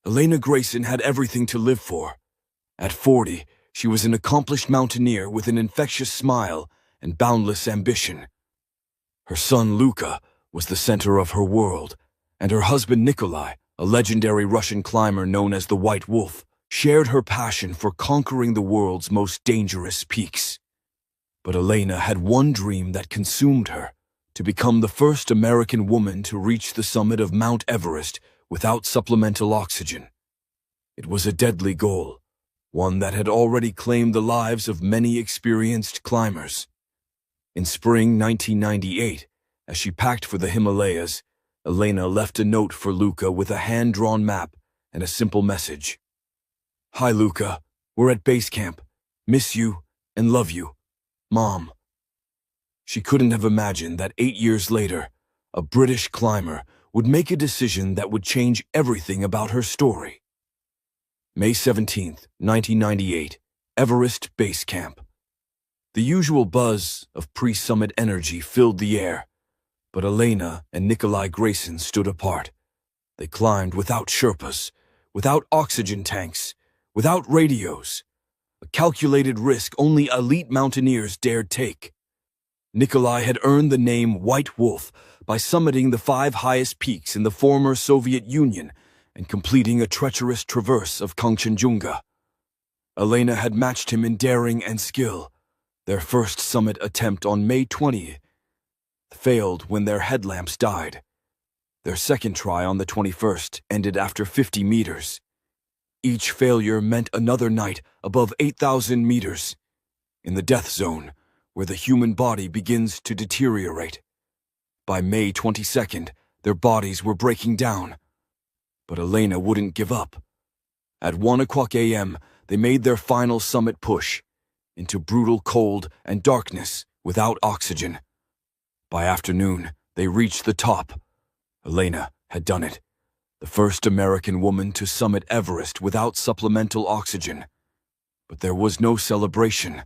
Elena Grayson had everything to live for. At 40, she was an accomplished mountaineer with an infectious smile and boundless ambition. Her son Luka was the center of her world, and her husband Nikolai, a legendary Russian climber known as the White Wolf, shared her passion for conquering the world's most dangerous peaks. But Elena had one dream that consumed her: to become the first American woman to reach the summit of Mount Everest without supplemental oxygen. It was a deadly goal, one that had already claimed the lives of many experienced climbers. In spring 1998, as she packed for the Himalayas, Elena left a note for Luka with a hand-drawn map and a simple message. "Hi, Luka. We're at base camp. Miss you and love you. Mom." She couldn't have imagined that 8 years later, a British climber would make a decision that would change everything about her story. May 17, 1998, Everest Base Camp. The usual buzz of pre-summit energy filled the air, but Elena and Nikolai Grayson stood apart. They climbed without Sherpas, without oxygen tanks, without radios, a calculated risk only elite mountaineers dared take. Nikolai had earned the name White Wolf by summiting the 5 highest peaks in the former Soviet Union and completing a treacherous traverse of Kangchenjunga. Elena had matched him in daring and skill. Their first summit attempt on May 20th failed when their headlamps died. Their second try on the 21st ended after 50 meters. Each failure meant another night above 8,000 meters, in the death zone, where the human body begins to deteriorate. By May 22nd, their bodies were breaking down. But Elena wouldn't give up. At 1:00 a.m., they made their final summit push, into brutal cold and darkness without oxygen. By afternoon, they reached the top. Elena had done it, the first American woman to summit Everest without supplemental oxygen. But there was no celebration.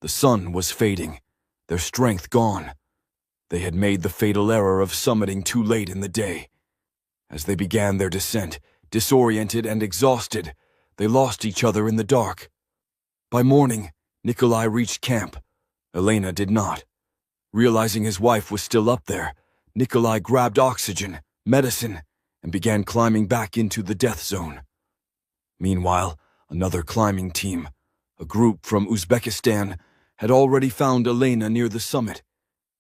The sun was fading, their strength gone. They had made the fatal error of summiting too late in the day. As they began their descent, disoriented and exhausted, they lost each other in the dark. By morning, Nikolai reached camp. Elena did not. Realizing his wife was still up there, Nikolai grabbed oxygen, medicine, and began climbing back into the death zone. Meanwhile, another climbing team, a group from Uzbekistan, had already found Elena near the summit.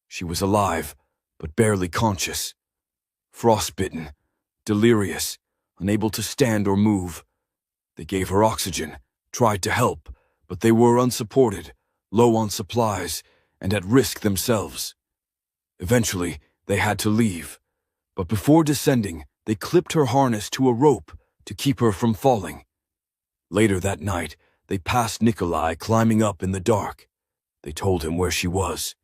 She was alive, but barely conscious. Frostbitten, delirious, unable to stand or move. They gave her oxygen, tried to help, but they were unsupported, low on supplies, and at risk themselves. Eventually, they had to leave, but before descending, they clipped her harness to a rope to keep her from falling. Later that night, they passed Nikolai climbing up in the dark. They told him where she was.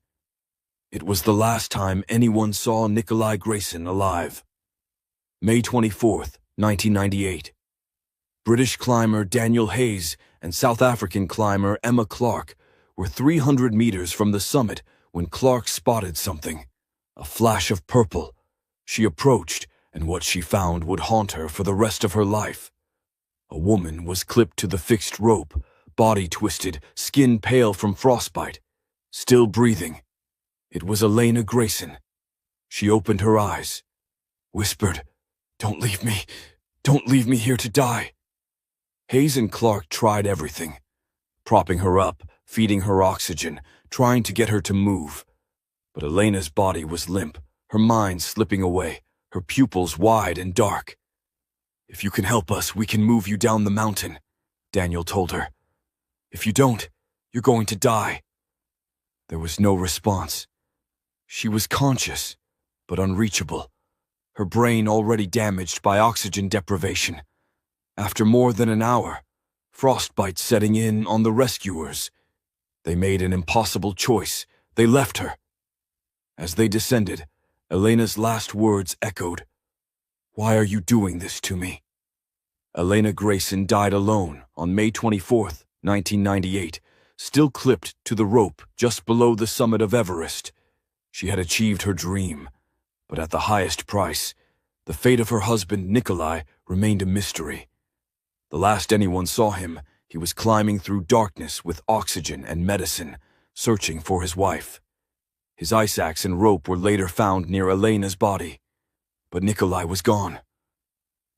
It was the last time anyone saw Nikolai Grayson alive. May 24th, 1998. British climber Daniel Hayes and South African climber Emma Clark were 300 meters from the summit when Clark spotted something, a flash of purple. She approached, and what she found would haunt her for the rest of her life. A woman was clipped to the fixed rope, body twisted, skin pale from frostbite, still breathing. It was Elena Grayson. She opened her eyes, whispered, "Don't leave me here to die." Hayes and Clark tried everything, propping her up, feeding her oxygen, trying to get her to move. But Elena's body was limp, her mind slipping away, her pupils wide and dark. "If you can help us, we can move you down the mountain," Daniel told her. "If you don't, you're going to die." There was no response. She was conscious, but unreachable, her brain already damaged by oxygen deprivation. After more than an hour, frostbite setting in on the rescuers, they made an impossible choice. They left her. As they descended, Elena's last words echoed, "Why are you doing this to me?" Elena Grayson died alone on May 24th, 1998, still clipped to the rope just below the summit of Everest. She had achieved her dream, but at the highest price. The fate of her husband, Nikolai, remained a mystery. The last anyone saw him, he was climbing through darkness with oxygen and medicine, searching for his wife. His ice axe and rope were later found near Elena's body, but Nikolai was gone.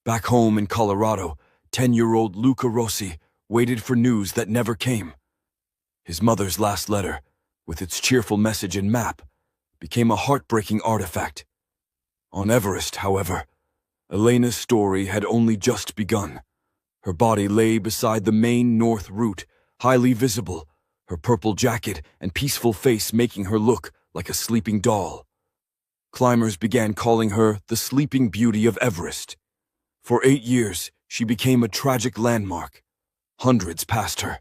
Back home in Colorado, 10-year-old Luca Rossi waited for news that never came. His mother's last letter, with its cheerful message and map, became a heartbreaking artifact. On Everest, however, Elena's story had only just begun. Her body lay beside the main north route, highly visible, her purple jacket and peaceful face making her look like a sleeping doll. Climbers began calling her the Sleeping Beauty of Everest. For 8 years, she became a tragic landmark. Hundreds passed her.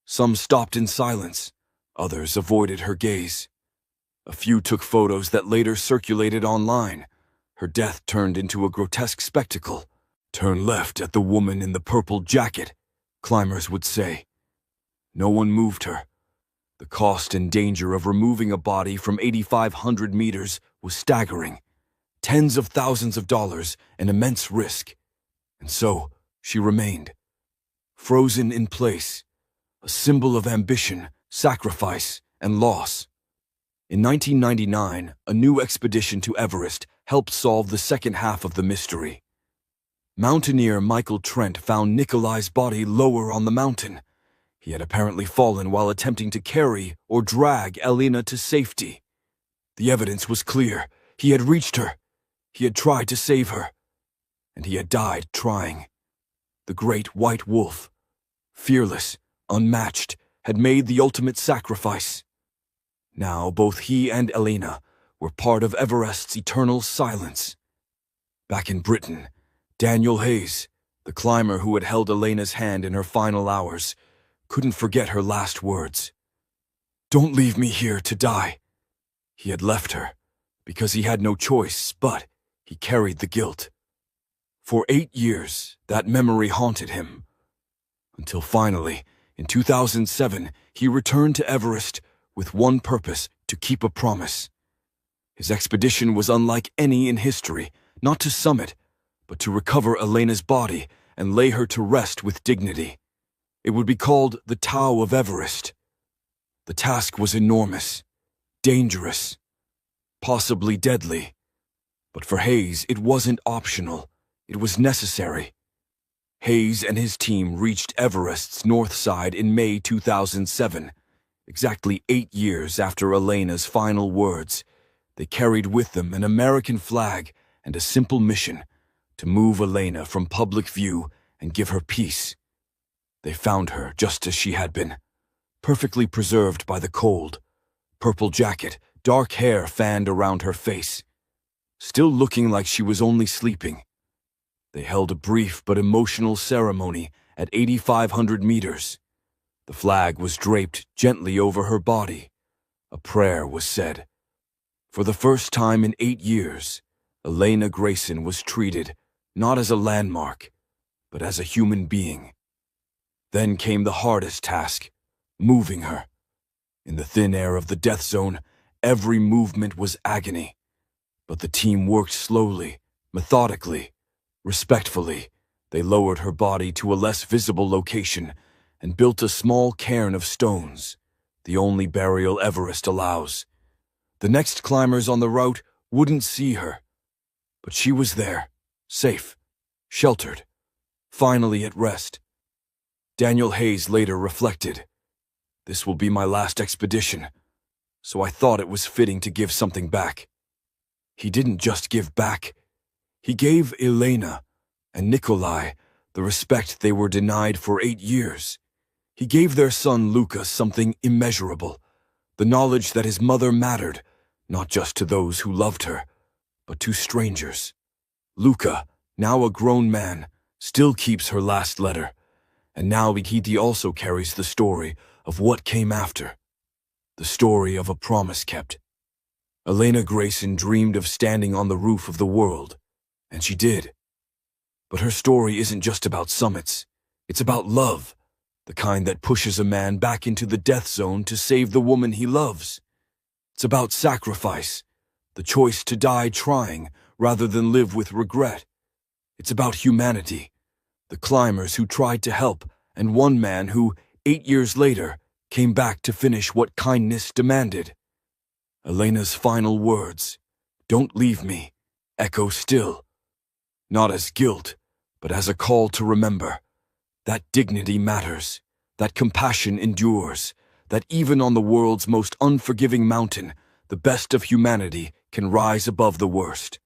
Some stopped in silence, others avoided her gaze. A few took photos that later circulated online. Her death turned into a grotesque spectacle. "Turn left at the woman in the purple jacket," climbers would say. No one moved her. The cost and danger of removing a body from 8,500 meters was staggering. Tens of thousands of dollars, an immense risk. And so, she remained. Frozen in place, a symbol of ambition, sacrifice, and loss. In 1999, a new expedition to Everest helped solve the second half of the mystery. Mountaineer Michael Trent found Nikolai's body lower on the mountain. He had apparently fallen while attempting to carry or drag Elena to safety. The evidence was clear. He had reached her. He had tried to save her. And he had died trying. The great white wolf, fearless, unmatched, had made the ultimate sacrifice. Now both he and Elena were part of Everest's eternal silence. Back in Britain, Daniel Hayes, the climber who had held Elena's hand in her final hours, couldn't forget her last words. "Don't leave me here to die." He had left her because he had no choice, but he carried the guilt. For 8 years, that memory haunted him. Until finally, in 2007, he returned to Everest with one purpose: to keep a promise. His expedition was unlike any in history, not to summit, but to recover Elena's body and lay her to rest with dignity. It would be called the Tao of Everest. The task was enormous, dangerous, possibly deadly. But for Hayes, it wasn't optional. It was necessary. Hayes and his team reached Everest's north side in May 2007, exactly 8 years after Elena's final words. They carried with them an American flag and a simple mission: to move Elena from public view and give her peace. They found her just as she had been, perfectly preserved by the cold. Purple jacket, dark hair fanned around her face, still looking like she was only sleeping. They held a brief but emotional ceremony at 8,500 meters. The flag was draped gently over her body. A prayer was said. For the first time in 8 years, Elena Grayson was treated not as a landmark, but as a human being. Then came the hardest task: moving her. In the thin air of the death zone, every movement was agony. But the team worked slowly, methodically, respectfully. They lowered her body to a less visible location and built a small cairn of stones, the only burial Everest allows. The next climbers on the route wouldn't see her, but she was there, safe, sheltered, finally at rest. Daniel Hayes later reflected, "This will be my last expedition, so I thought it was fitting to give something back." He didn't just give back. He gave Elena and Nikolai the respect they were denied for 8 years. He gave their son Luca something immeasurable, the knowledge that his mother mattered, not just to those who loved her, but to strangers. Luca, now a grown man, still keeps her last letter, and now he also carries the story of what came after, the story of a promise kept. Elena Grayson dreamed of standing on the roof of the world, and she did. But her story isn't just about summits. It's about love, the kind that pushes a man back into the death zone to save the woman he loves. It's about sacrifice, the choice to die trying rather than live with regret. It's about humanity, the climbers who tried to help, and one man who, 8 years later, came back to finish what kindness demanded. Elena's final words, "Don't leave me," echo still, not as guilt, but as a call to remember that dignity matters, that compassion endures, that even on the world's most unforgiving mountain, the best of humanity can rise above the worst.